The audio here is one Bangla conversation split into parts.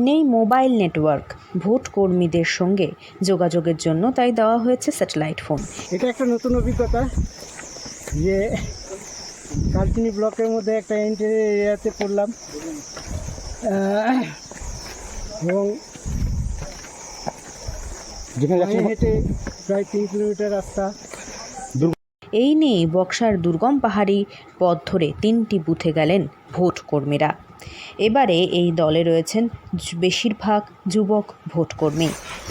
নেই মোবাইল নেটওয়ার্ক, ভোট কর্মীদের সঙ্গে যোগাযোগের জন্য তাই দেওয়া হয়েছে স্যাটেলাইট ফোন। এটা একটা নতুন অভিজ্ঞতা যে কালচিনি ব্লকের মধ্যে একটা ইন্টেরিয়র এরিয়াতে পড়লাম এবং হেঁটে প্রায় 3 কিলোমিটার রাস্তা। এই নিয়ে বক্সার দুর্গম পাহাড়ি পথ ধরে 3টি বুথে গেলেন ভোট কর্মীরা। এবারে এই দলে রয়েছেন বেশিরভাগ যুবক ভোটকর্মী।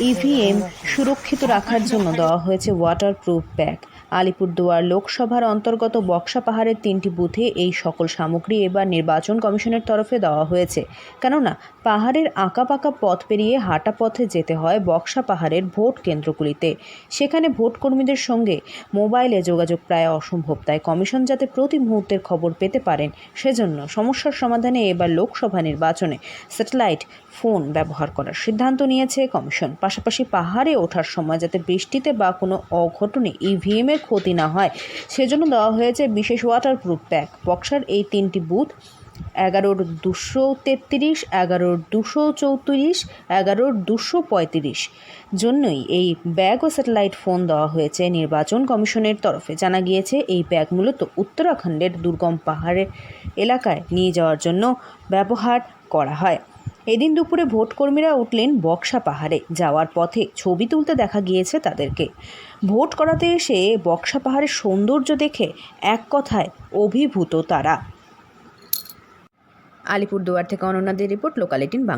ইভিএম সুরক্ষিত রাখার জন্য দেওয়া হয়েছে ওয়াটারপ্রুফ ব্যাগ। আলিপুরদুয়ার লোকসভার অন্তর্গত বক্সা পাহাড়ের 3টি বুথে এই সকল সামগ্রী এবার নির্বাচন কমিশনের তরফে দেওয়া হয়েছে। কেননা পাহাড়ের আঁকাপাকা পথ পেরিয়ে হাঁটা পথে যেতে হয় বক্সা পাহাড়ের ভোট কেন্দ্রগুলিতে। সেখানে ভোটকর্মীদের সঙ্গে মোবাইলে যোগাযোগ প্রায় অসম্ভব, তাই কমিশন যাতে প্রতি মুহূর্তের খবর পেতে পারেন সেজন্য সমস্যার সমাধানে এবার লোকসভা নির্বাচনে স্যাটেলাইট ফোন ব্যবহার করার সিদ্ধান্ত নিয়েছে কমিশন। পাশাপাশি পাহাড়ে ওঠার সময় যাতে বৃষ্টিতে বা কোনো অঘটনে ইভিএমের ক্ষতি না হয় সেজন্য দেওয়া হয়েছে বিশেষ ওয়াটারপ্রুফ ব্যাগ। বক্সার এই 3টি বুথ 11-233, 11-234, 11-235 জন্যই এই ব্যাগ ও স্যাটেলাইট ফোন দেওয়া হয়েছে নির্বাচন কমিশনের তরফে। জানা গিয়েছে এই ব্যাগ মূলত উত্তরাখণ্ডের দুর্গম পাহাড়ের এলাকায় নিয়ে যাওয়ার জন্য ব্যবহার করা হয়। এদিন দুপুরে ভোটকর্মীরা উঠলেন বক্সা পাহাড়ে। যাওয়ার পথে ছবি তুলতে দেখা গিয়েছে তাদেরকে। ভোট করাতে এসে বক্সা পাহাড়ের সৌন্দর্য দেখে এক কথায় অভিভূত তারা। আলিপুরদুয়ার থেকে অনন্যাদের রিপোর্ট, লোকাল 18 বাংলা।